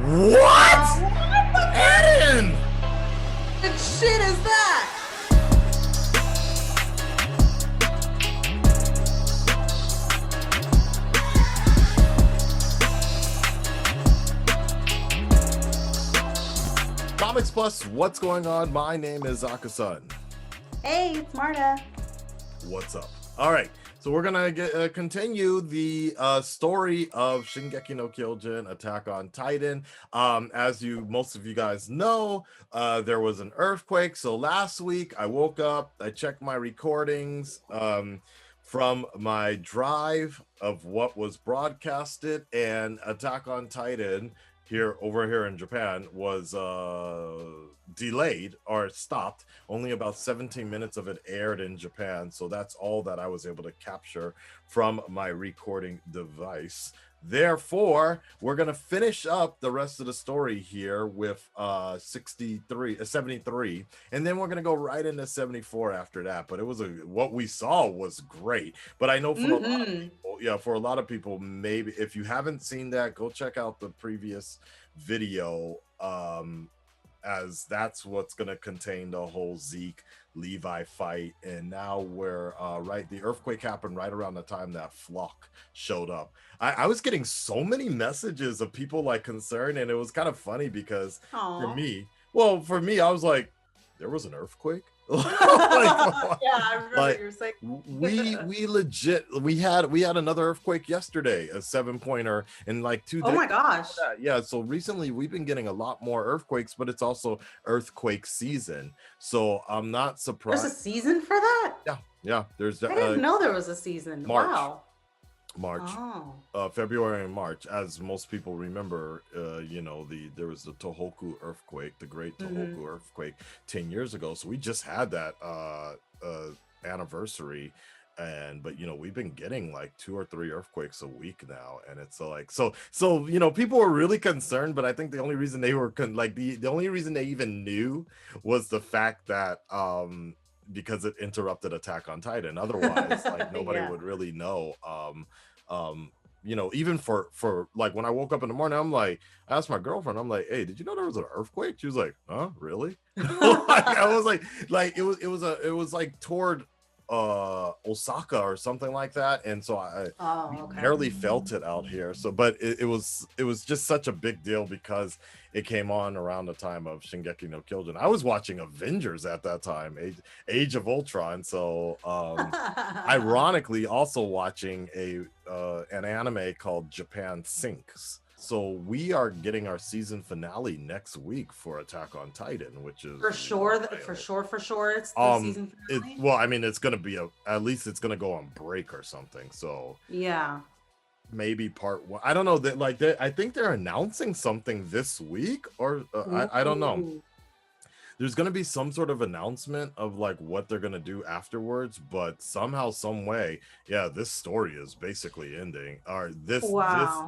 What? What Eren! the shit is that? Comics Plus, what's going on? My name is Akasan. Hey, it's Marta. What's up? All right, so we're gonna continue the story of Shingeki no Kyojin, Attack on Titan. As most of you guys know, there was an earthquake. So last week I woke up, I checked my recordings from my drive of what was broadcasted, and Attack on Titan over here in Japan was delayed or stopped. Only about 17 minutes of it aired in Japan, so that's all that I was able to capture from my recording device. Therefore, we're gonna finish up the rest of the story here with 73, and then we're gonna go right into 74 after that. But what we saw was great. But I know for a lot of people, for a lot of people, maybe if you haven't seen that, go check out the previous video, as that's what's gonna contain the whole Zeke Levi fight. And now we're the earthquake happened right around the time that Flock showed up. I was getting so many messages of people like concerned, and it was kind of funny because for me, I was like, there was an earthquake. Yeah, I remember you were saying. we had another earthquake yesterday, a 7-pointer in like 2 days. Oh my gosh. Yeah, so recently we've been getting a lot more earthquakes, but it's also earthquake season, so I'm not surprised. There's a season for that? Yeah, there's I didn't know there was a season. March. February and March, as most people remember. There was the Tohoku earthquake, the great Tohoku earthquake 10 years ago, so we just had that anniversary. But we've been getting like 2 or 3 earthquakes a week now, and it's like so people were really concerned, but I think the only reason they were the only reason they even knew was the fact that because it interrupted Attack on Titan. Otherwise, like nobody would really know. Even for like when I woke up in the morning, I asked my girlfriend, I'm like, hey, did you know there was an earthquake? She was like, huh, really? I was like it was like toward Osaka or something like that, and so I barely felt it out here. So but it was just such a big deal because it came on around the time of Shingeki no Kyojin. I was watching Avengers at that time, Age of Ultron, so ironically also watching an anime called Japan Sinks. So we are getting our season finale next week for Attack on Titan, which is for sure. It's the season finale. It's gonna be at least it's gonna go on break or something. So yeah, maybe part 1. I don't know that I think they're announcing something this week, or I don't know. There's gonna be some sort of announcement of like what they're gonna do afterwards, but somehow, some way, this story is basically ending. Or this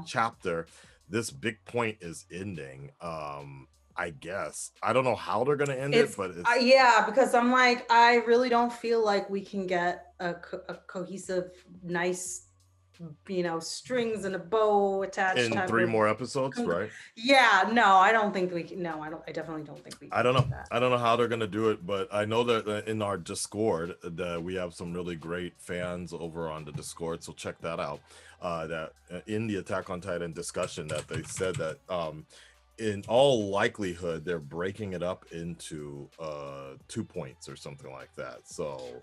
chapter. This big point is ending. I guess I don't know how they're gonna end it, but because I'm like, I really don't feel like we can get a cohesive, nice, strings and a bow attached in 3 more episodes, right? I don't think we can. No, I definitely don't think we can. I don't know how they're gonna do it, but I know that in our Discord that we have some really great fans over on the Discord, so check that out. That in the Attack on Titan discussion, that they said that in all likelihood they're breaking it up into 2 points or something like that. So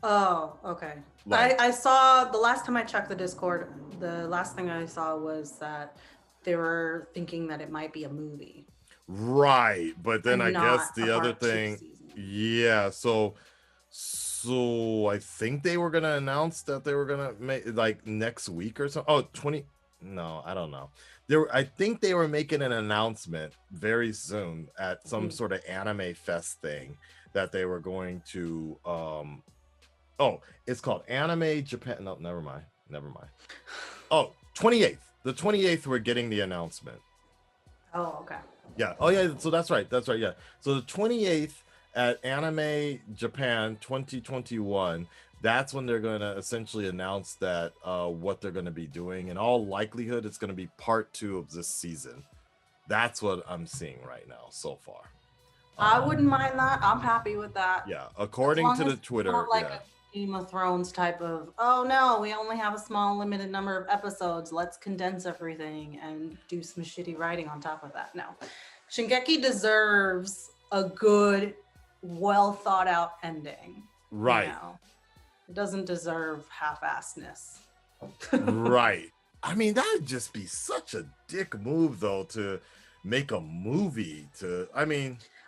okay. I saw, the last time I checked the Discord, the last thing I saw was that they were thinking that it might be a movie, right? But then I guess the other thing, so I think they were gonna announce that they were gonna make like next week or something. No, I don't know. I think they were making an announcement very soon at some sort of anime fest thing that they were going to it's called Anime Japan. No, never mind. 28th. The 28th we're getting the announcement. Okay. So that's right. Yeah. So the 28th at Anime Japan 2021, that's when they're going to essentially announce that what they're going to be doing. In all likelihood, it's going to be part 2 of this season. That's what I'm seeing right now so far. I wouldn't mind that. I'm happy with that. Yeah, As according long to as the it's Twitter, not like yeah. a Game of Thrones type of, oh no, we only have a small limited number of episodes. Let's condense everything and do some shitty writing on top of that. No. Shingeki deserves a good, well thought out ending. Right. You know? It doesn't deserve half-assedness. Right. I mean, that'd just be such a dick move, though, to make a movie.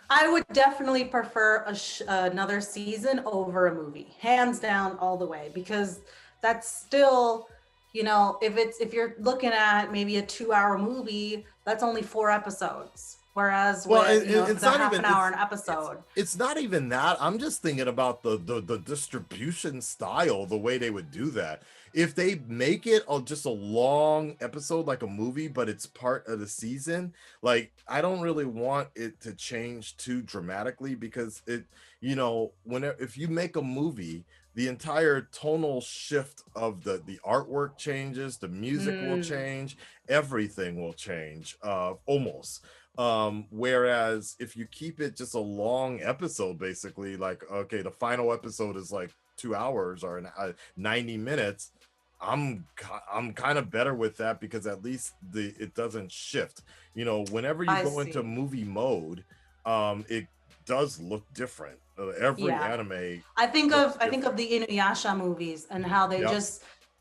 I would definitely prefer another season over a movie, hands down, all the way, because that's still, you know, if you're looking at maybe a 2-hour movie, that's only 4 episodes. Whereas with it's the not half even an hour an episode. It's not even that. I'm just thinking about the distribution style, the way they would do that. If they make it just a long episode like a movie, but it's part of the season, like I don't really want it to change too dramatically, because if you make a movie, the entire tonal shift of the artwork changes, the music will change, everything will change, almost. Whereas if you keep it just a long episode, basically, like, okay, the final episode is like 2 hours or 90 minutes, I'm kind of better with that, because at least it doesn't shift. Whenever you go into movie mode, it does look different. Every anime. I think of the Inuyasha movies and how they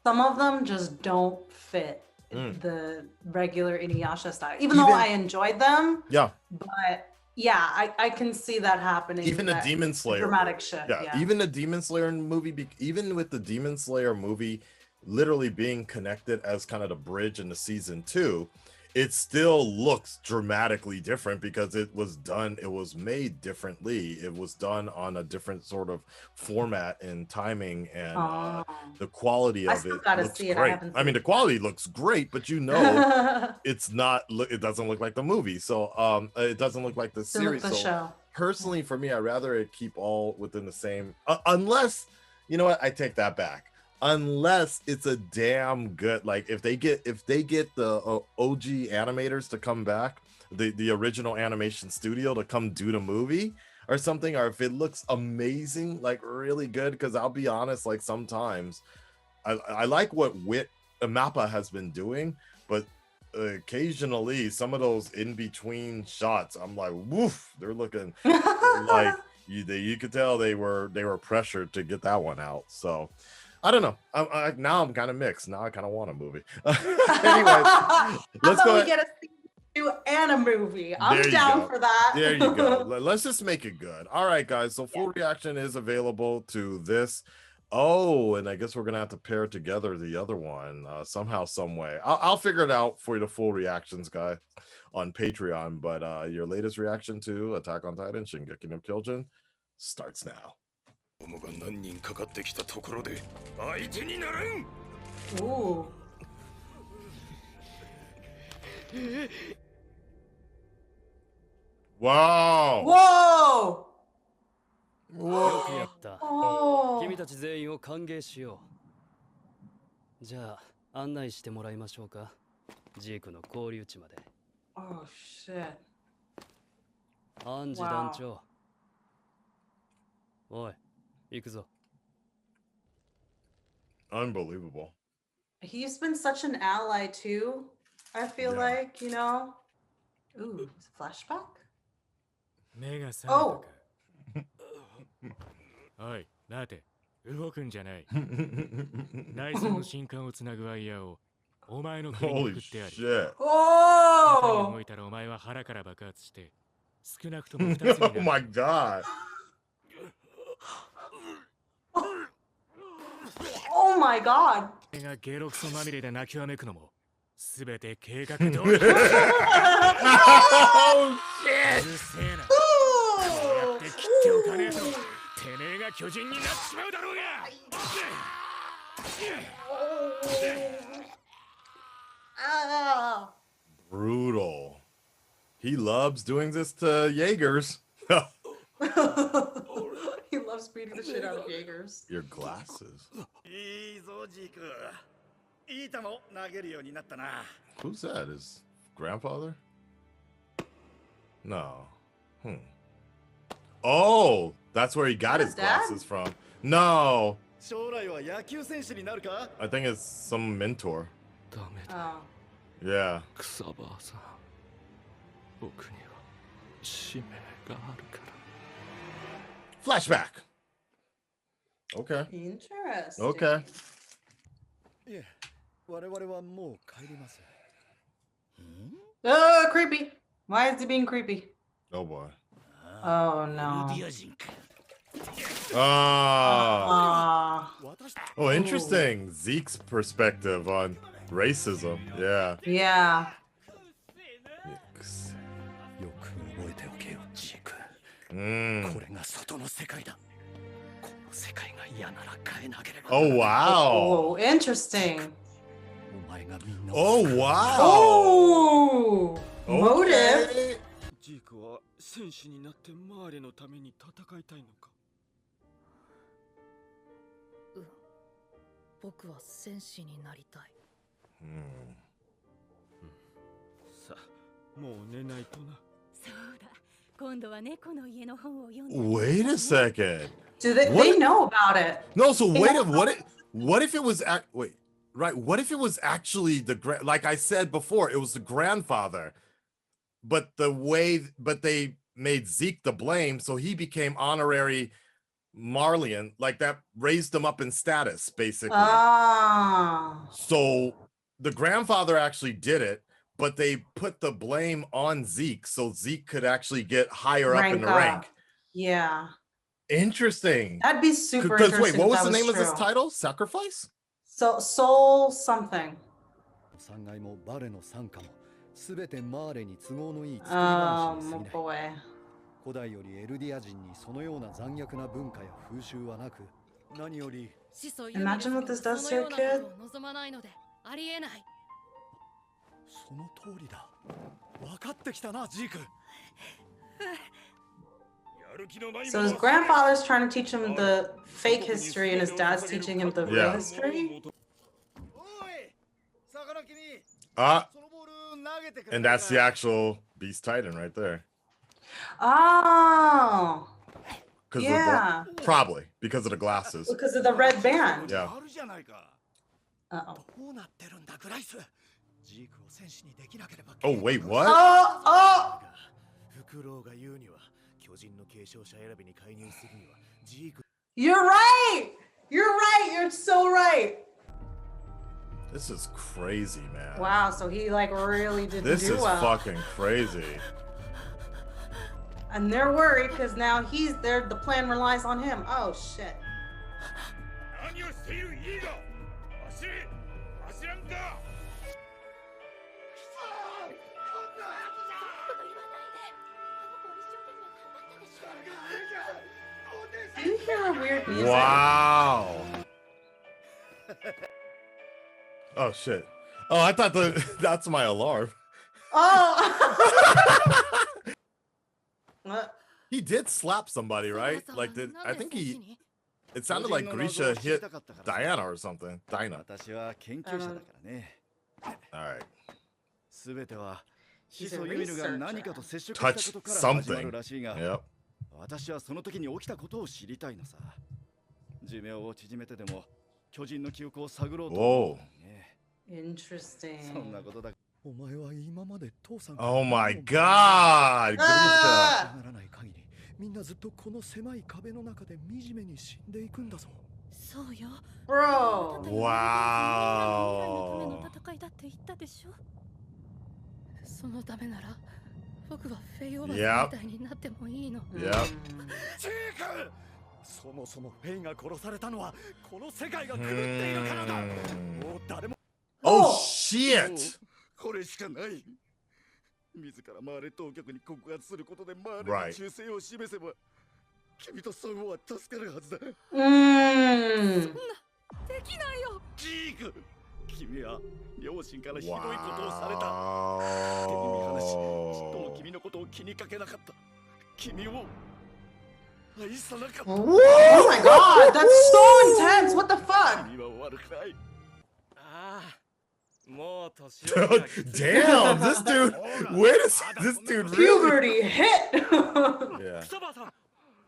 some of them just don't fit the regular Inuyasha style. Even though I enjoyed them. Yeah. But yeah, I can see that happening. Even the Demon Slayer dramatic shift. Yeah, even the Demon Slayer movie, even with the Demon Slayer movie literally being connected as kind of the bridge into season 2, it still looks dramatically different, because it was made differently. It was done on a different sort of format and timing, and the quality of it looks great. I mean, the quality looks great, but it doesn't look like the movie. So it doesn't look like the series. So show. Personally, for me, I'd rather it keep all within the same, unless, you know what, I take that back. Unless it's a damn good, like if they get the OG animators to come back, the original animation studio to come do the movie or something, or if it looks amazing, like really good. Because I'll be honest, like sometimes I like what Mappa has been doing, but occasionally some of those in between shots, I'm like, woof, they're looking like you could tell they were pressured to get that one out. So I don't know. Now I'm kind of mixed. Now I kind of want a movie. Anyway, let's go. We get a season 2 and a movie. I'm down for that. There you go. Let's just make it good. All right, guys. So full reaction is available to this. Oh, and I guess we're gonna have to pair together the other one somehow, some way. I'll figure it out for the full reactions, guy, on Patreon. But your latest reaction to Attack on Titan: Shingeki no Kyojin starts now. Ooh. Wow. Whoa. よくやった。Oh. 君たち全員を歓迎しよう。じゃあ案内してもらいましょうか。ジークの交流地まで。Oh shit. アンジ団長。おい、行くぞ。Unbelievable. He's been such an ally too. I feel like, you know. Ooh, flashback? Oh. おい、待て。動くんじゃない。内戦の新刊をつなぐワイヤーをお前の首に送ってある。Oh! 動いたらお前は腹から爆発して少なくとも2つになる。Oh my god. Oh my god. がゲロクソまみれで泣きわめくのもすべて計画通り。Oh shit. うるせえな。こうやって切っておかねえとてめえが巨人になっちまうだろうが。Brutal. He loves doing this to Jaegers. He loves beating the shit out of Jaegers. Your glasses. Who's that? His grandfather? No. Oh, that's where he got His his dad? glasses from. No, 将来は野球選手になるか I think it's some mentor. ダメだ Oh. Yeah. 草葉さん僕には使命があるから Flashback. Okay. Interesting. Okay. いえ我々はもう帰ります Creepy. Why is he being creepy? Oh boy. Oh no. Ah.私 Oh, interesting. Zeke's perspective on racism. Yeah. Yeah. よく覚えておけよジーク Mm. これが外の世界だこの世界が嫌なら変えなければ Oh wow. Oh, interesting. お前がみんな Oh wow. Oh, motive. Okay. ジークは戦士になってマーレのために戦いたいのか僕は戦士になりたい。 Hmm. さあもう寝ないとなそうだ。今度は猫の家の本を読んで。 Wait a second. Do they? What? They know about it. No, so wait. Yeah. What if it was wait? Right. What if it was actually like I said before, it was the grandfather, but they made Zeke the blame, so he became honorary Marleyan, like that raised him up in status, basically. Ah. So the grandfather actually did it, but they put the blame on Zeke, so Zeke could actually get higher up in the Rank up. rank. Yeah. Interesting. That'd be super Because interesting. wait, what if was that the name of this true. title? Sacrifice? So soul something. 3階もバレの参加もすべてマーレに都合のいい作り話に過ぎない Boy. 古代よりエルディア人にそのような残虐な文化や風習はなく何より Imagine what this does to your kid. 望まないのでありえない。その通りだ分かってきたなジーク So his grandfather's trying to teach him the fake history, and his dad's teaching him the real Yeah. history. Ah, and that's the actual Beast Titan right there. Oh, 'Cause yeah. probably because of the glasses. Because of the red band. Yeah. あるじゃないか Uh-oh. どうなってるんだグライスジークを戦士にできなければ Oh wait, what? Oh, フクロウが言うには巨人の継承者選びに介入するにはジーク you're right. You're right. You're so right. This is crazy, man. Wow. So he like really didn't This do is well. fucking crazy. And they're worried because now he's there. The plan relies on him. Oh shit. 何をしているイーガ走れ走らんか Do you hear a weird music? Wow. Oh shit. Oh, I thought that's my alarm. Oh. What? He did slap somebody, right? Like I think it sounded like Grisha hit Diana or something. Dinah. 私は研究者だからね All right. すべては始祖ユミルが何かと接触した Touch ことから始ま something. るらしいが Yep. 私はその時に起きたことを知りたいのさ寿命を縮めてでも巨人の記憶を探ろうと思うね Interesting. そんなことだお前は今まで父さん Oh my god. Grisha. ならない限りみんなずっとこの狭い壁の中で惨めに死んでいくんだぞそうよ。 Bro. わー未来の戦いだって言ったでしょ。そのためなら僕はフェイオーバーみたいになってもいいの。 Yep. ジークそもそもフェイが殺されたのはこの世界が狂っているからだもう誰も Oh shit. これしかない自らマーレ当局に告発することでマーレ Right. の忠誠を示せば君とソンは助かるはずだ Mm. できないよ。ジーク君は両親からひどいことをされた手に見晴らしちっとも Wow. 君のことを気にかけなかった君を愛さなかった Oh my god, that's so intense. What the fuck? 君は悪くないああ Damn, this dude. Where does this dude really? Puberty hit. Yeah.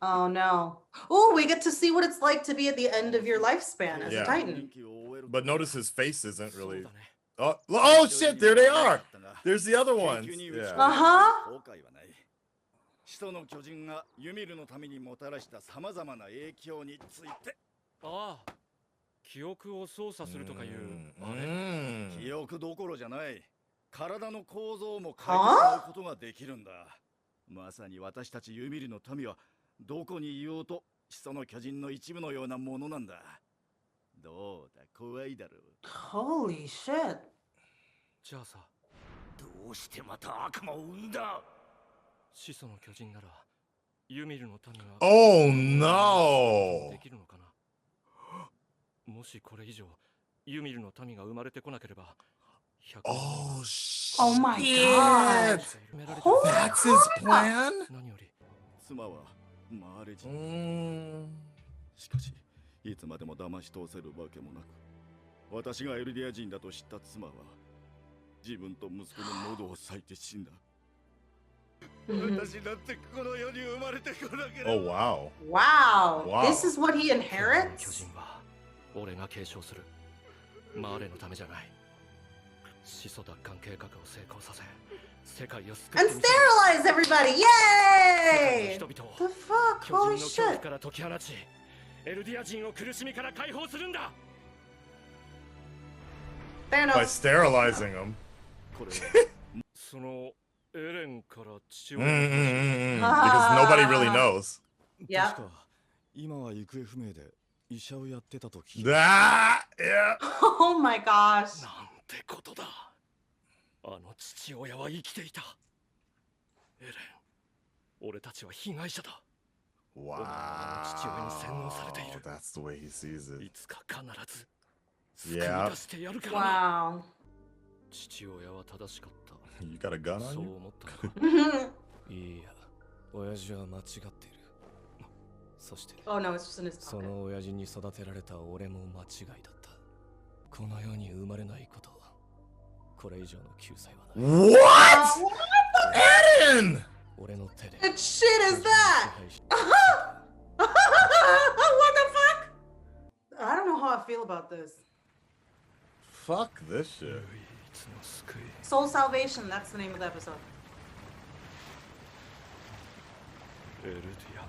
Oh no. Oh, we get to see what it's like to be at the end of your lifespan as a Yeah. Titan. But notice his face isn't really. Oh shit! There they are. There's the other ones. Yeah. Uh-huh. 始祖の巨人がユミルのためにもたらしたさまざまな影響について。ああ、記憶を操作するとかいう記憶どころじゃない。体の構造も変えてしまうことができるんだ。まさに私たちユミルの民はどこにいようと始祖の巨人の一部のようなものなんだ。どうだ、怖いだろう。 Holy shit. じゃあさ、どうしてまた悪魔を生んだ。始祖の巨人ならユミルの民が Oh no. できるのかな。もしこれ以上ユミルの民が生まれてこなければ Oh shit. Oh my god. That's his plan? 何より妻はマーレ人。しかしいつまでも騙し通せるわけもなく、私がエルディア人だと知った妻は自分と息子の喉を裂いて死んだ。私だってこの世に生まれてこなければ。 Oh wow. Wow. Wow. This is what he 巨 inherits? 人は俺が継承する。マーレのためじゃない。始祖奪還計画を成功させ、世界を救っ And てみせる。 sterilize everybody! 世 Yay! 界の人々を The fuck? 巨人 Holy の恐怖 shit. から解き放ち、エルディア人を苦しみから解放するんだ。 By Thanos. sterilizing him. これはそのエレンから父親 Because nobody really knows. Yeah. 確か今は行方不明で医者をやってたと聞い That, yeah. Oh my gosh. なんてことだ。あの父親は生きていた。エレン、俺たちは被害者だ。 Wow. That's the way he sees い it. つか必ず救い Yeah. 出してやるからな。 Wow. 父親は正しかった。 You got a gun そ on う you? 思ったのか。 いや、親父は間違っている。そして、 Oh no, it's just in his そ pocket. の親父に育てられた俺も間違いだった。この世に生まれないこと、これ以上の救済はない。 What? Eren! 俺の手で。 What shit is that? What the fuck? I don't know how I feel about this. Fuck this shit. 唯一の救い。 Soul Salvation, that's the name of the episode. エルディア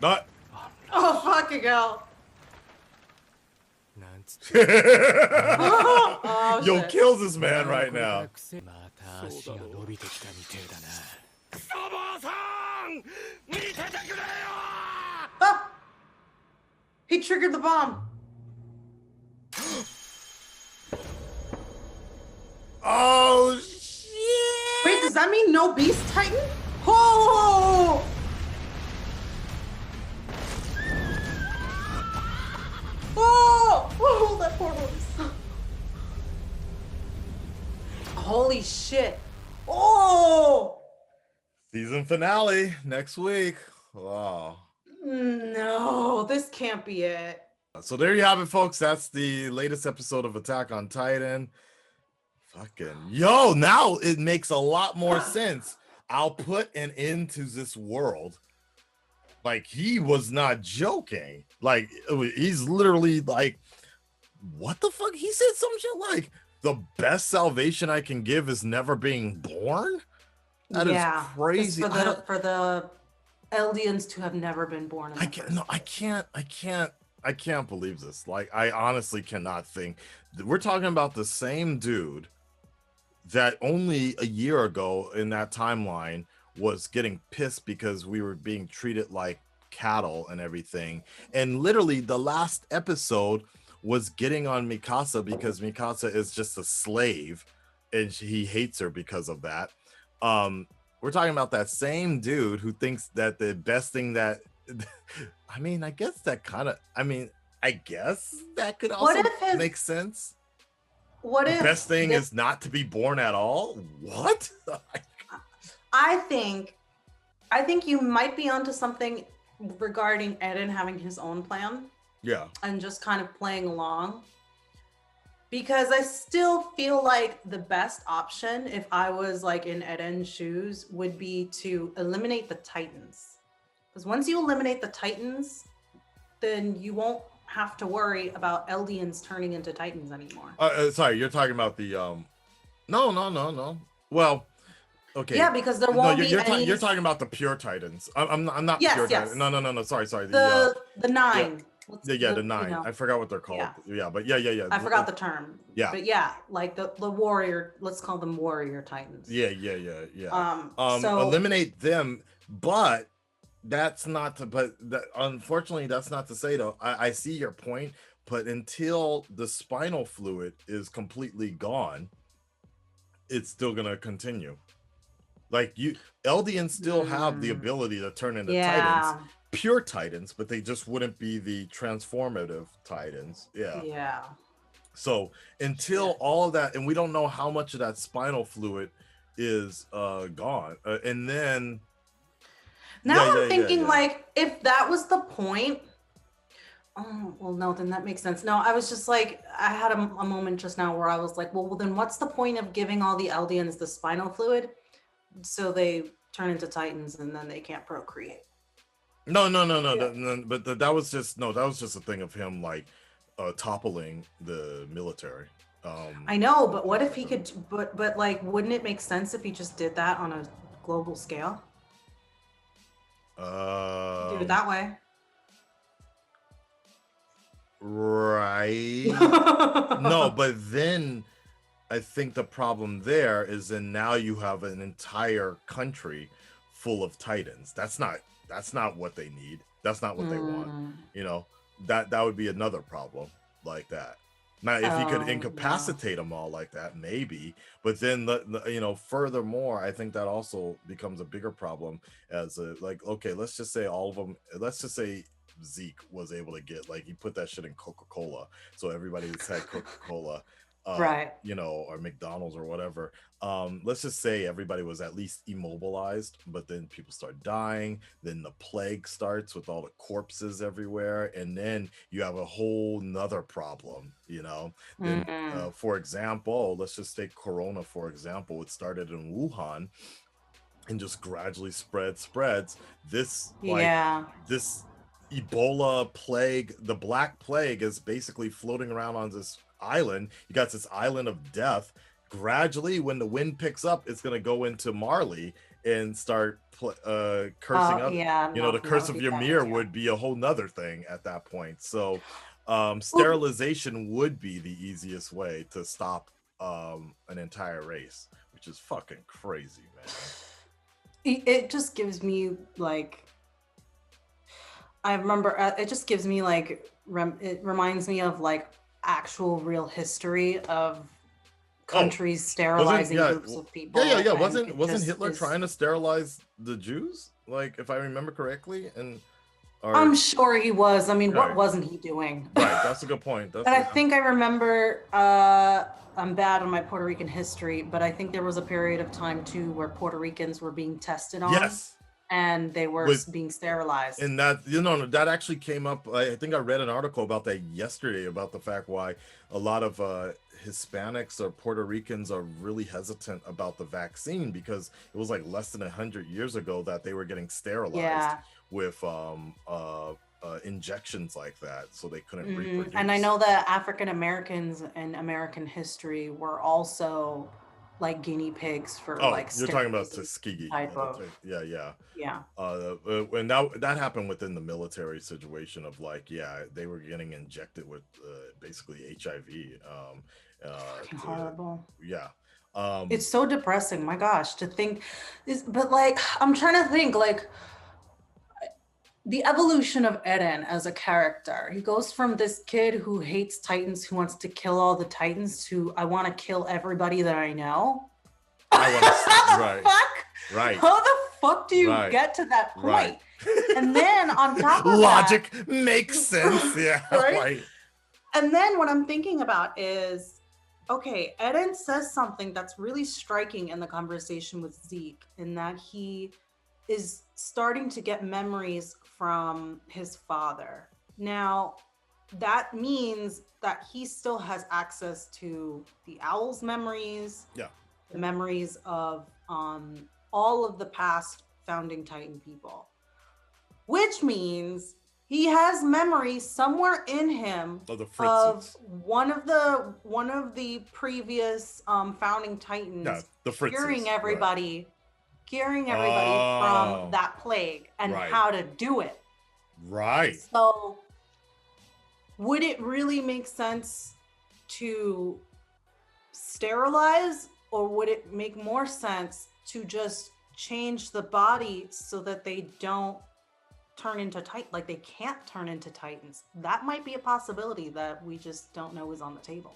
の Not. Oh, fucking hell. なんつって。 Oh, Yo, shit. kills this man right now. また足が伸びてきたみてえだな。クソ坊さん見ててくれよ。 Ah! He triggered the bomb. Oh shit! Wait, does that mean no Beast Titan? Oh! Oh! Oh, that poor horse. Holy shit. Oh! Season finale next week. Wow. No, this can't be it. So there you have it, folks. That's the latest episode of Attack on Titan. Fucking yo, now it makes a lot more sense. I'll put an end to this world. Like, he was not joking. Like, he's literally like, what the fuck? He said some shit like, the best salvation I can give is never being born. That is just crazy. For the Eldians to have never been born. In the first place. I can't believe this. Like, I honestly cannot think. We're talking about the same dude that only a year ago in that timeline was getting pissed because we were being treated like cattle and everything. And literally the last episode was getting on Mikasa because Mikasa is just a slave and he hates her because of that. We're talking about that same dude who thinks that the best thing that I mean, I guess that kind of, I guess that could also make sense. What The if best thing is not to be born at all? What? I think you might be onto something regarding Eren having his own plan Yeah. and just kind of playing along. Because I still feel like the best option, if I was like in Eren's shoes, would be to eliminate the Titans. Because once you eliminate the Titans, then you won't have to worry about Eldians turning into Titans anymore. Sorry, you're talking about the no. Well, okay. Yeah, because there won't be any. You're talking about the pure Titans. I'm not Yes, pure yes. Titans. No. Sorry. The 9. Yeah, the 9. I forgot what they're called. Yeah, but yeah. I forgot the term. Yeah. But yeah, like the warrior, let's call them warrior Titans. Yeah. So eliminate them, but that's not to, unfortunately that's not to say though. I see your point, but until the spinal fluid is completely gone, it's still gonna continue. Like Eldians still have the ability to turn into Titans, pure Titans, but they just wouldn't be the transformative Titans. Yeah. So until all of that, and we don't know how much of that spinal fluid is gone, and then now I'm thinking like if that was the point. Oh, well, no, then that makes sense. No, I was just like, I had a moment just now where I was like, well, then what's the point of giving all the Eldians the spinal fluid so they turn into Titans and then they can't procreate? No. But that was just a thing of him like toppling the military. I know, but what if he could? But like, wouldn't it make sense if he just did that on a global scale? Do it that way. Right. No, but then I think the problem there is then now you have an entire country full of Titans. That's not what they need. That's not what they want. You know, that would be another problem like that. Now, if you could incapacitate them all like that, maybe. But then, furthermore, I think that also becomes a bigger problem as okay, let's just say all of them. Let's just say Zeke was able to get he put that shit in Coca-Cola, so everybody that's had Coca-Cola, right? Or McDonald's or whatever. Let's just say everybody was at least immobilized, but then people start dying. Then the plague starts with all the corpses everywhere, and then you have a whole nother problem. Then, for example, let's just take Corona for example. It started in Wuhan and just gradually spreads. This this Ebola plague, the Black Plague, is basically floating around on this island. You got this island of death. Gradually, when the wind picks up, it's going to go into Marley and start cursing up. The curse of Ymir would be a whole nother thing at that point. So sterilization would be the easiest way to stop an entire race, which is fucking crazy, man. It just gives me I remember it just gives me it reminds me of actual real history of countries sterilizing groups of people. Yeah. Wasn't Hitler trying to sterilize the Jews? If I remember correctly, I'm sure he was. I mean, what wasn't he doing? Right, that's a good point. I think I remember. I'm bad on my Puerto Rican history, but I think there was a period of time too where Puerto Ricans were being tested on. Yes. And they were being sterilized. And that actually came up. I think I read an article about that yesterday, about the fact why a lot of Hispanics or Puerto Ricans are really hesitant about the vaccine, because it was less than 100 years ago that they were getting sterilized with injections like that, so they couldn't reproduce. And I know that African Americans in American history were also guinea pigs for you're talking about Tuskegee. Yeah. And that happened within the military situation of they were getting injected with basically HIV. Horrible. Yeah. It's so depressing. My gosh, to think but I'm trying to think the evolution of Eren as a character. He goes from this kid who hates Titans, who wants to kill all the Titans, to I want to kill everybody that I know. Right. How the fuck do you get to that point? Right. And then on top of logic makes sense. Yeah. Right. And then what I'm thinking about is, okay, Eren says something that's really striking in the conversation with Zeke, in that he is starting to get memories from his father. Now, that means that he still has access to the owl's memories, Yeah. the memories of all of the past founding Titan people, which means he has memories somewhere in him of the of Fritzes. one of the previous founding Titans, Yeah, the Fritzes, curing everybody, Oh. from that plague and Right. how to do it. Right. So would it really make sense to sterilize, or would it make more sense to just change the body so that they don't turn into like they can't turn into Titans? That might be a possibility that we just don't know is on the table,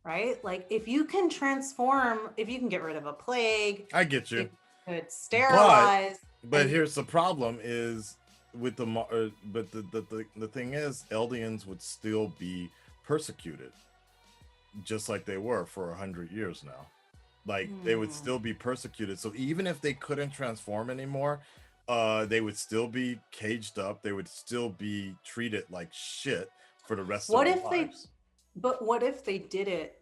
right? Like if you can transform, if you can get rid of a plague, I get you. if you could sterilize. But here's the problem is with the but the thing is, Eldians would still be persecuted, just like they were for 100 years now. Like they would still be persecuted. So even if they couldn't transform anymore, they would still be caged up. They would still be treated like shit for the rest of their lives. But what if they did it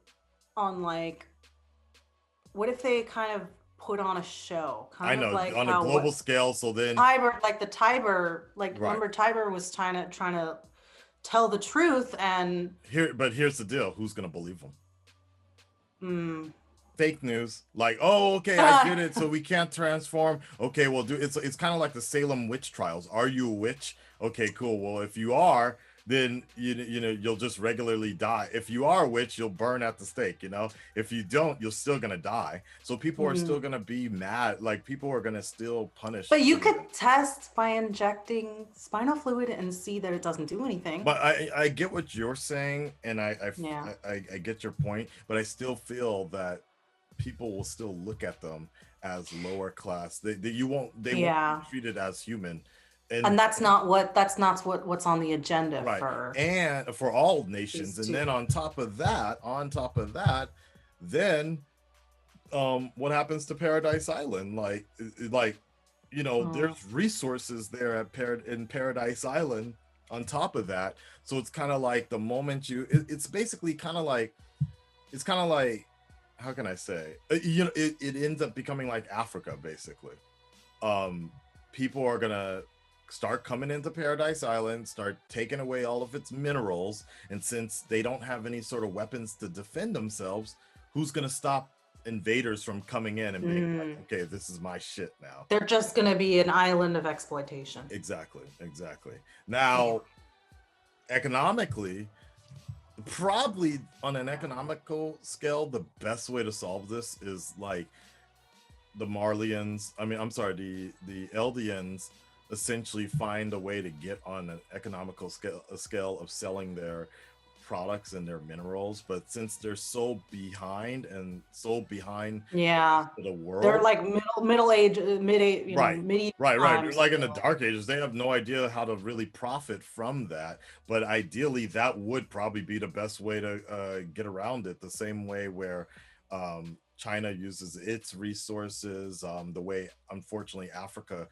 on like, what if they kind of put on a show, kind of like on a global scale? So then Tiber, like the Tiber, like Right. remember Tiber was trying to tell the truth, and here's the deal: who's gonna believe them? Fake news. Like, oh, okay, I get it. So we can't transform. Okay, well, it's kind of like the Salem witch trials. Are you a witch? Okay, cool. Well, if you are, then you know you'll just regularly die. If you are a witch, you'll burn at the stake. You know, if you don't, you're still gonna die. So people are still gonna be mad. Like people are gonna still punish. But you could test by injecting spinal fluid and see that it doesn't do anything. But I get what you're saying, and I get your point. But I still feel that people will still look at them as lower class. They won't be treated as human. And that's not what's on the agenda for all nations. And then on top of that, then what happens to Paradise Island? Like you know, there's resources there in Paradise Island on top of that. So it's kind of like the moment it's basically kind of like how can I say, you know, it ends up becoming like Africa basically. People are gonna start coming into Paradise Island, start taking away all of its minerals, and since they don't have any sort of weapons to defend themselves, who's gonna stop invaders from coming in and being like, okay, this is my shit now? They're just gonna be an island of exploitation. Exactly. Now, economically, probably on an economical scale, the best way to solve this is like the Eldians essentially find a way to get on an economical scale of selling their products and their minerals. But since they're so behind the world, they're like middle age, medieval right. Like in the Dark Ages, they have no idea how to really profit from that. But ideally, that would probably be the best way to get around it. The same way where China uses its resources, the way unfortunately Africa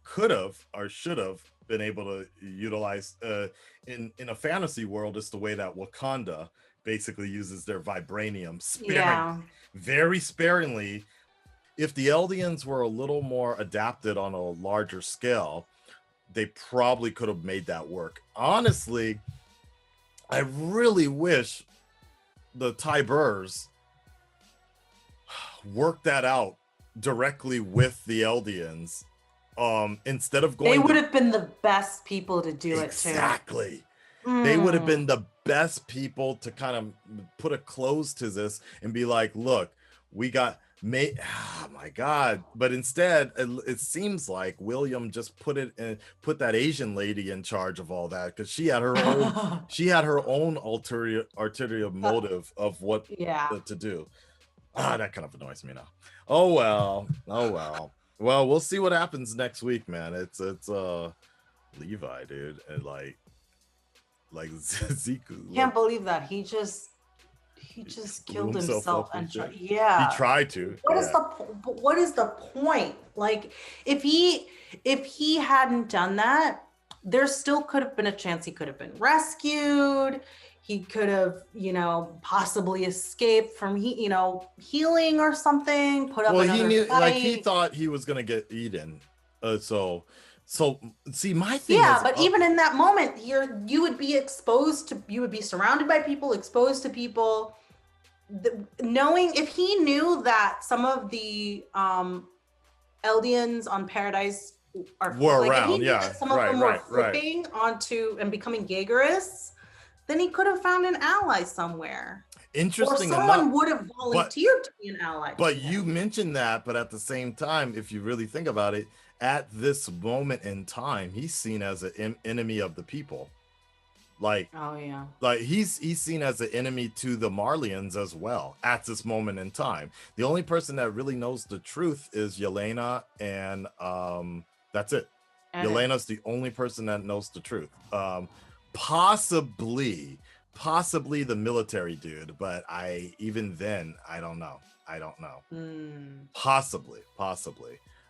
could have or should have been able to utilize in a fantasy world. Is the way that Wakanda basically uses their vibranium very sparingly. If the Eldians were a little more adapted on a larger scale, they probably could have made that work. Honestly, I really wish the Tibers worked that out directly with the Eldians. Instead of going, they would have been the best people to do it too. Exactly. They would have been the best people to kind of put a close to this and be like, look, we got oh my God. But instead, it seems like William just put that Asian lady in charge of all that, because she had her own ulterior motive of what to do. That kind of annoys me now. Oh well. Well, we'll see what happens next week, man. It's Levi, dude, and like Zeke. Can't believe that he just killed himself and he tried to. What is the point? Like if he hadn't done that, there still could have been a chance he could have been rescued. He could have, you know, possibly escaped from, you know, healing or something, put up Well, another he knew, fight. like, he thought he was gonna get eaten. So see, my thing Yeah, is, but even in that moment, you would be exposed to, you would be surrounded by people, exposed to people. Knowing, if he knew that some of the Eldians on Paradise were like, if he around, knew yeah, that some of them were flipping onto and becoming Jaegerists, then he could have found an ally somewhere. Interesting or someone enough, would have volunteered to be an ally. But you mentioned that, but at the same time, if you really think about it, at this moment in time, he's seen as an enemy of the people. Like, oh yeah, like he's seen as an enemy to the Marlians as well at this moment in time. The only person that really knows the truth is Yelena, and that's it. Yelena's the only person that knows the truth. Possibly the military dude, but even then I don't know. Possibly.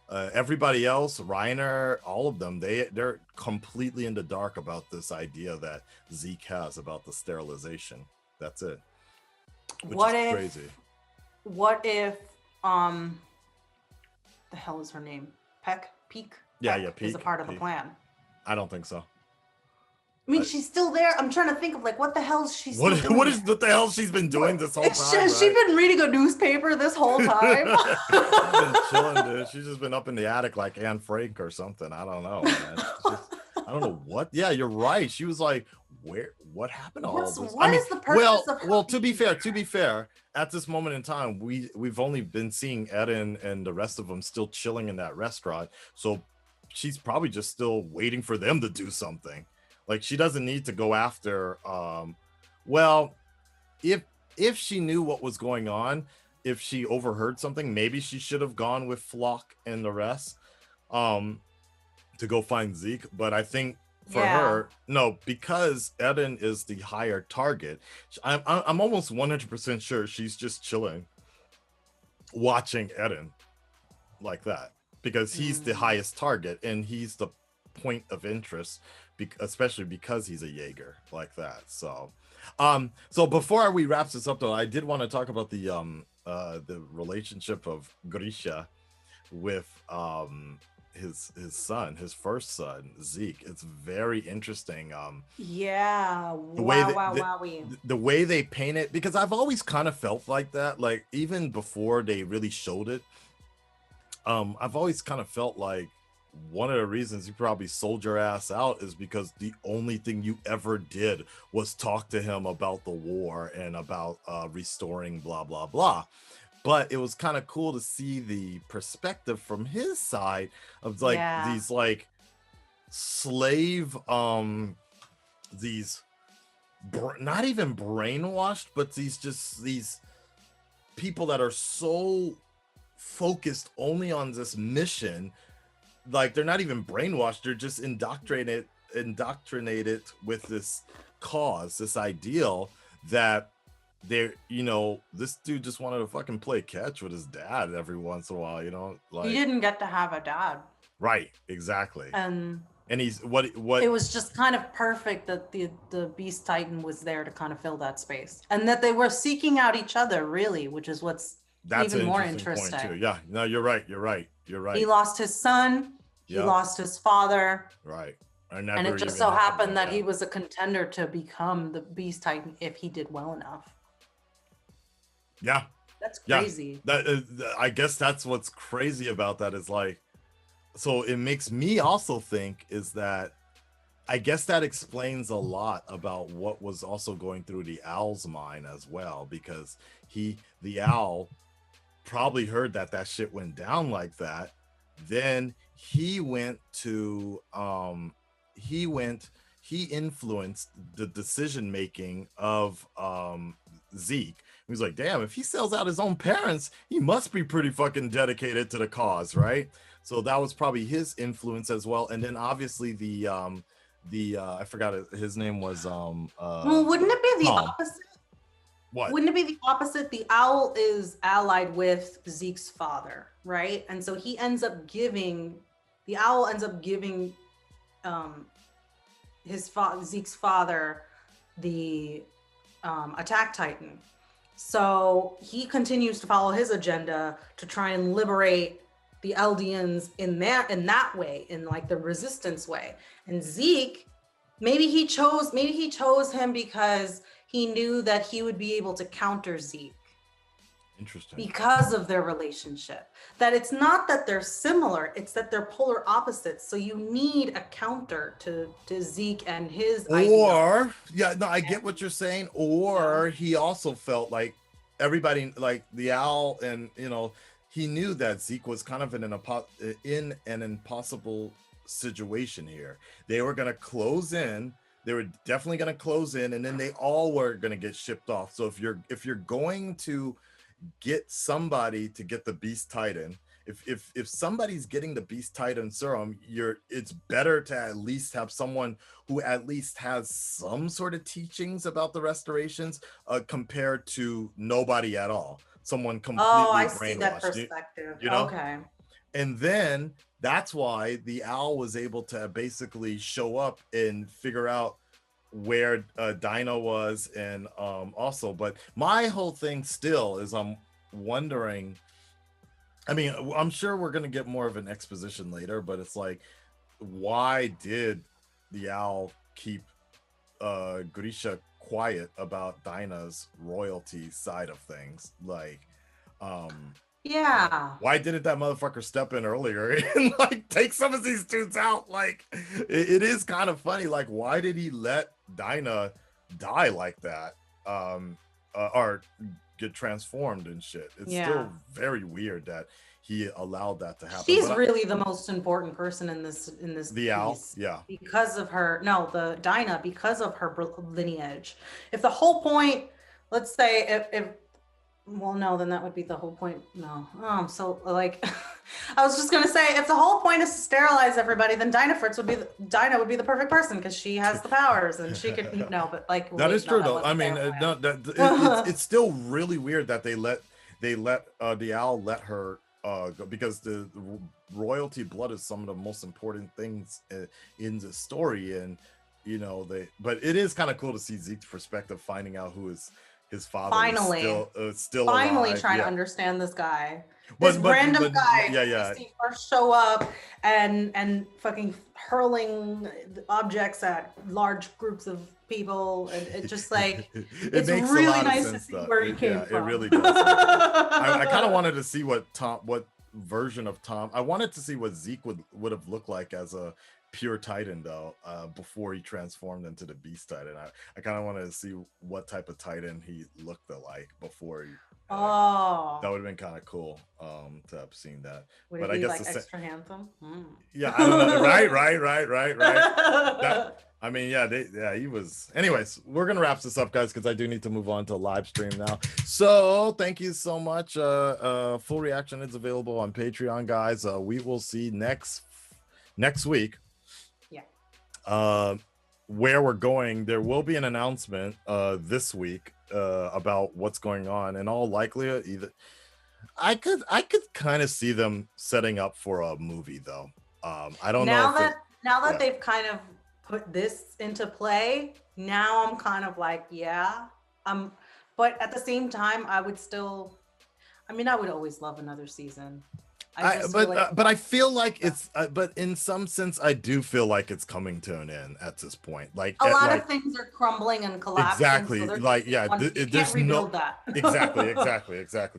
Everybody else, Reiner, all of them, they're completely in the dark about this idea that Zeke has about the sterilization. That's it. Which is crazy. What if the hell is her name? Peek? Yeah, Peek is a part of the plan. I don't think so. I mean, she's still there. I'm trying to think of like what the hell she's still doing. What the hell she's been doing this whole time? Has she been reading a newspaper this whole time? She's been chilling, dude. She's just been up in the attic like Anne Frank or something. I don't know, man. I don't know what. Yeah, you're right. She was like, what happened to all this? What is the purpose of well, to be fair, at this moment in time, we've only been seeing Eren and the rest of them still chilling in that restaurant. So she's probably just still waiting for them to do something. Like, she doesn't need to go after, well, if she knew what was going on, if she overheard something, maybe she should have gone with Flock and the rest to go find Zeke. But I think for her, no, because Eren is the higher target, I'm almost 100% sure she's just chilling, watching Eren like that, because he's the highest target and he's the point of interest, especially because he's a Jaeger like that. So before we wrap this up though, I did want to talk about the relationship of Grisha with his son, his first son, Zeke. It's very interesting. The way they paint it, because I've always kind of felt like that, like even before they really showed it, I've always kind of felt like one of the reasons you probably sold your ass out is because the only thing you ever did was talk to him about the war and about restoring blah blah blah. But it was kind of cool to see the perspective from his side of like these like slave these not even brainwashed, but these people that are so focused only on this mission. Like, they're not even brainwashed, they're just indoctrinated with this cause, this ideal that they're, you know, this dude just wanted to fucking play catch with his dad every once in a while, you know, like he didn't get to have a dad. Right, exactly. And he's what it was just kind of perfect that the Beast Titan was there to kind of fill that space, and that they were seeking out each other, really, which is that's even more interesting. Point too. Yeah, no, you're right. He lost his son. He lost his father. Right. And it just so happened that he was a contender to become the Beast Titan if he did well enough. Yeah. That's crazy. Yeah. I guess that's what's crazy about that is like, so it makes me also think is that I guess that explains a lot about what was also going through the owl's mind as well, because the owl probably heard that shit went down like that. Then he influenced the decision making of Zeke. He was like, damn, if he sells out his own parents, he must be pretty fucking dedicated to the cause, right? So that was probably his influence as well. And then obviously the I forgot his name was well, wouldn't it be the opposite? What? Wouldn't it be the opposite? The owl is allied with Zeke's father, right? And so the owl ends up giving Zeke's father, the attack titan. So he continues to follow his agenda to try and liberate the Eldians in that way, in like the resistance way. And Zeke, maybe he chose him because he knew that he would be able to counter Zeke. Interesting. Because of their relationship. That it's not that they're similar, it's that they're polar opposites. So you need a counter to Zeke and his Or I get what you're saying. Or he also felt like everybody, like the owl, and he knew that Zeke was kind of in an impossible situation here. They were gonna close in. They were definitely gonna close in, and then they all were gonna get shipped off. So if you're going to get somebody to get the Beast Titan, if somebody's getting the Beast Titan serum, it's better to at least have someone who at least has some sort of teachings about the restorations, compared to nobody at all. Someone completely brainwashed. See that perspective. Okay. And then that's why the owl was able to basically show up and figure out where Dino was, and also, but my whole thing still is I'm wondering, I mean, I'm sure we're gonna get more of an exposition later, but it's like, why did the owl keep Grisha quiet about Dinah's royalty side of things? Like, yeah, why didn't that motherfucker step in earlier and like take some of these dudes out? Like, it is kind of funny. Like, why did he let Dinah die like that, or get transformed and shit? It's still very weird that he allowed that to happen. She's really the most important person in this the owl piece, because of her the Dinah, because of her lineage. If the whole point, let's say if well, no, then that would be the whole point. No. So like, I was just gonna say, if the whole point is to sterilize everybody, then Dinah would be the perfect person, because she has the powers and she could. No, but like that is true though. I mean, it's still really weird that they let the owl let her go, because the royalty blood is some of the most important things in the story, and but it is kind of cool to see Zeke's perspective, finding out who is his father. Finally, still finally alive. trying to understand this guy. This random guy. Yeah. First show up and fucking hurling objects at large groups of people, and it just like it's really nice to see where he came from. It really does. I kind of wanted to see what version of Tom. I wanted to see what Zeke would have looked like as a pure Titan though, before he transformed into the Beast Titan. I kind of wanted to see what type of Titan he looked like before he. That would have been kind of cool to have seen that. Would it be, I guess like extra handsome? Yeah, I don't know. Right. I mean, he was. Anyways, we're gonna wrap this up, guys, because I do need to move on to live stream now. So thank you so much. Full reaction is available on Patreon, guys. We will see next week. Where we're going. There will be an announcement this week about what's going on. In all likelihood, either I could kind of see them setting up for a movie though. I don't know. Now that they've kind of put this into play, now I'm kind of like, but at the same time, I would always love another season. But I feel like it's but in some sense I do feel like it's coming to an end at this point. Like a lot of things are crumbling and collapsing. Exactly. So there's no that. exactly.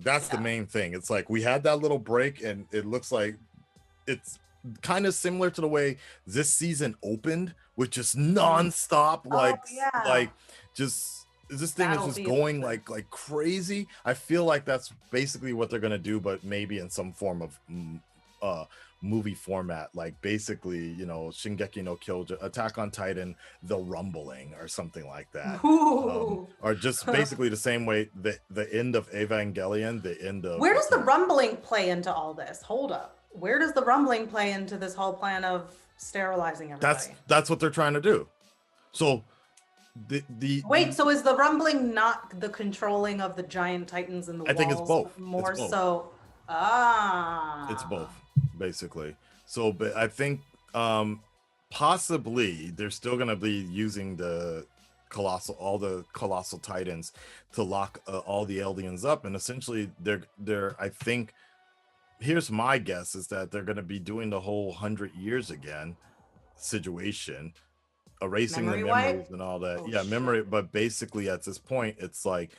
That's the main thing. It's like we had that little break, and it looks like it's kind of similar to the way this season opened, with just nonstop, this thing is just going like crazy. I feel like that's basically what they're gonna do, but maybe in some form of movie format, like basically, Shingeki no Kyojin, Attack on Titan, The Rumbling, or something like that. Or just basically the same way the end of Evangelion, the end of. Where does the rumbling play into all this? Hold up. Where does the rumbling play into this whole plan of sterilizing everybody? That's what they're trying to do. So. Wait, so is the rumbling not the controlling of the giant titans in the walls? I think it's both. It's both. It's both, basically. So, but I think possibly they're still gonna be using all the colossal titans to lock all the aliens up, and essentially they're I think, here's my guess, is that they're gonna be doing the whole 100 years again situation, erasing Memory the wipe? memories and all that. Oh, Yeah, shit. memory, but basically at this point it's like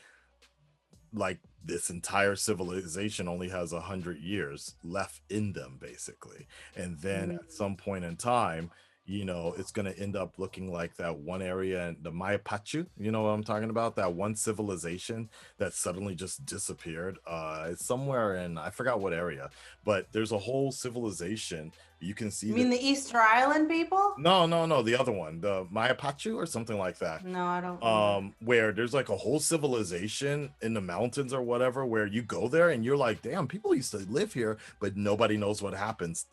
this entire civilization only has 100 years left in them, basically. And then at some point in time, it's going to end up looking like that one area in the Maya Pachu, you know what I'm talking about, that one civilization that suddenly just disappeared. It's somewhere in, I forgot what area, but there's a whole civilization. You can see You mean the Easter Island people? no, the other one, the Maya Pachu or something like that. No, I don't. Where there's like a whole civilization in the mountains or whatever, where you go there and you're like, damn, people used to live here, but nobody knows what happened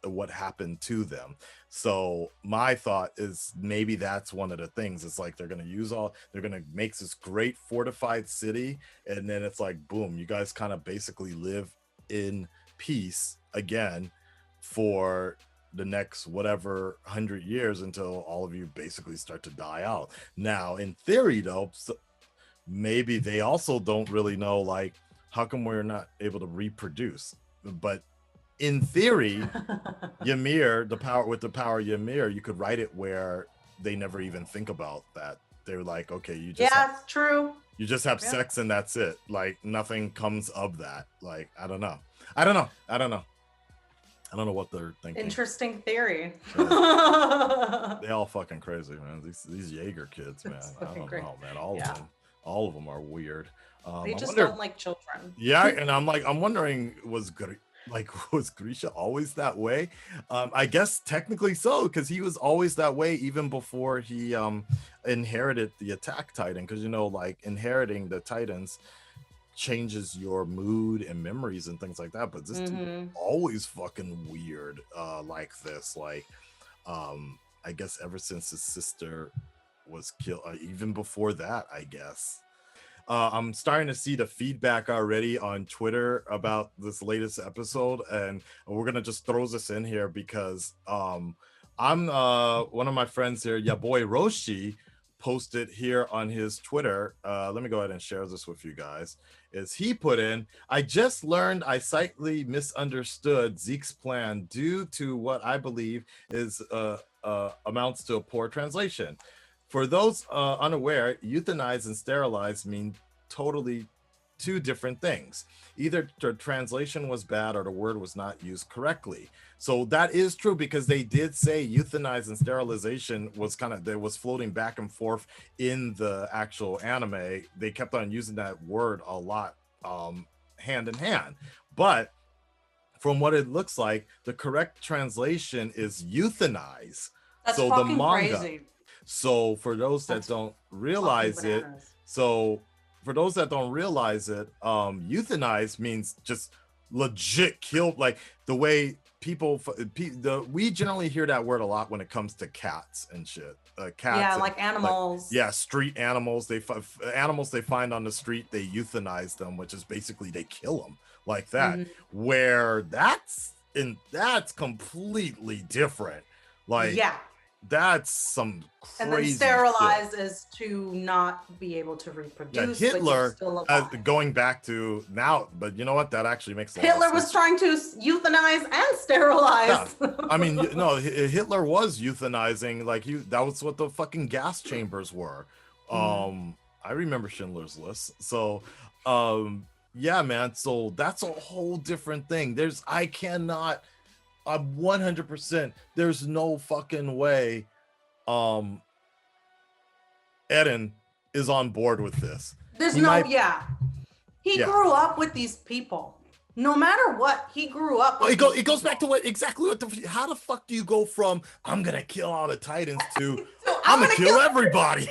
to them. So my thought is maybe that's one of the things. It's like they're gonna make this great fortified city, and then it's like, boom, you guys kind of basically live in peace again for the next whatever 100 years until all of you basically start to die out. Now, in theory, though, maybe they also don't really know, like, how come we're not able to reproduce? But in theory, Ymir, the power of Ymir, you could write it where they never even think about that. They're like, okay, you just it's true. You just have sex and that's it. Like, nothing comes of that. Like, I don't know what they're thinking. Interesting theory. They all fucking crazy, man. These Jaeger kids, man. I don't know, man. All of them are weird. They just don't like children. Yeah, and I'm wondering, was Grisha always that way? I guess technically so, because he was always that way even before he inherited the attack titan. Because like inheriting the titans changes your mood and memories and things like that, but this dude always fucking weird like this. Like I guess ever since his sister was killed, even before that, I guess. I'm starting to see the feedback already on Twitter about this latest episode, and we're gonna just throw this in here because I'm one of my friends here, ya boy Roshi, posted here on his Twitter. Let me go ahead and share this with you guys. Is he put in, I just learned I slightly misunderstood Zeke's plan due to what I believe is amounts to a poor translation. For those unaware, euthanize and sterilize mean totally two different things. Either the translation was bad or the word was not used correctly. So that is true, because they did say euthanize and sterilization was was floating back and forth in the actual anime. They kept on using that word a lot, hand in hand. But from what it looks like, the correct translation is euthanize. That's so fucking the manga. crazy. So for those that don't realize it, euthanize means just legit kill, like the way we generally hear that word a lot when it comes to cats and shit. Cats, like animals. Street animals. Animals they find on the street, they euthanize them, which is basically they kill them like that. Where that's completely different. Like that's some crazy and then sterilize shit. Is to not be able to reproduce. Yeah, Hitler, but still alive. Going back to now, but you know what? That actually makes a lot Hitler of sense. was trying to euthanize and sterilize. Yeah. I mean, no, Hitler was euthanizing. Like that was what the fucking gas chambers were. I remember Schindler's List. So, yeah, man. So that's a whole different thing. I'm 100%. There's no fucking way Eren is on board with this. He grew up with these people. No matter what, he grew up with it goes back to how the fuck do you go from I'm gonna kill all the titans to I'm gonna kill everybody?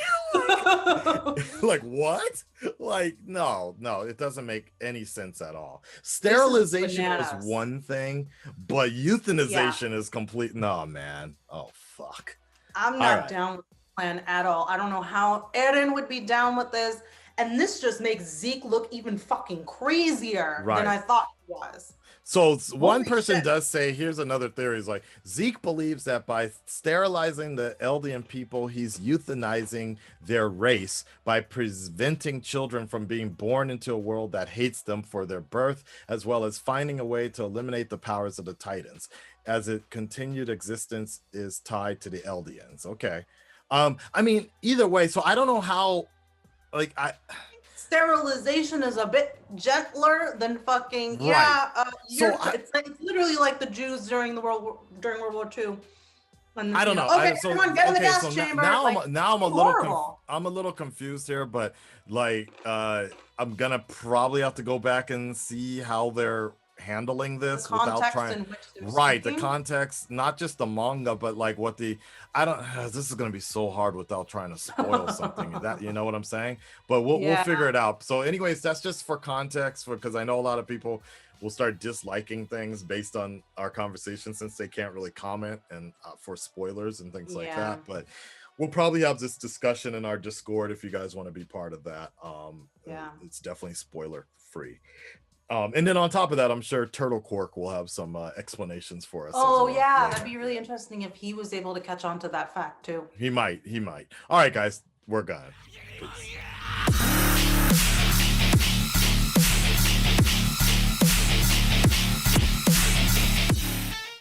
Like what? Like no, it doesn't make any sense at all. Sterilization is one thing, but euthanization is complete. No, man. Oh fuck. I'm not down with the plan at all. I don't know how Eren would be down with this, and this just makes Zeke look even fucking crazier than I thought he was. So one Holy person shit. does say, here's another theory, is like Zeke believes that by sterilizing the Eldian people, he's euthanizing their race by preventing children from being born into a world that hates them for their birth, as well as finding a way to eliminate the powers of the Titans, as its continued existence is tied to the Eldians. Okay. I mean, either way, so I don't know how, like, Sterilization is a bit gentler than fucking Right. it's literally like the Jews during World War II. And, I don't know. Okay, everyone get in the gas chamber. Now I'm a little horrible. I'm a little confused here, but like I'm gonna probably have to go back and see how they're handling this without trying the context, not just the manga, but like what the this is gonna be so hard without trying to spoil something. That, you know what I'm saying? But we'll figure it out. So anyways, that's just for context, because I know a lot of people will start disliking things based on our conversation, since they can't really comment and for spoilers and things like that. But we'll probably have this discussion in our Discord if you guys want to be part of that. It's definitely spoiler free. And then on top of that, I'm sure Turtle Cork will have some explanations for us. Oh yeah, that'd be really interesting if he was able to catch on to that fact too. He might. All right, guys, we're gone. Peace.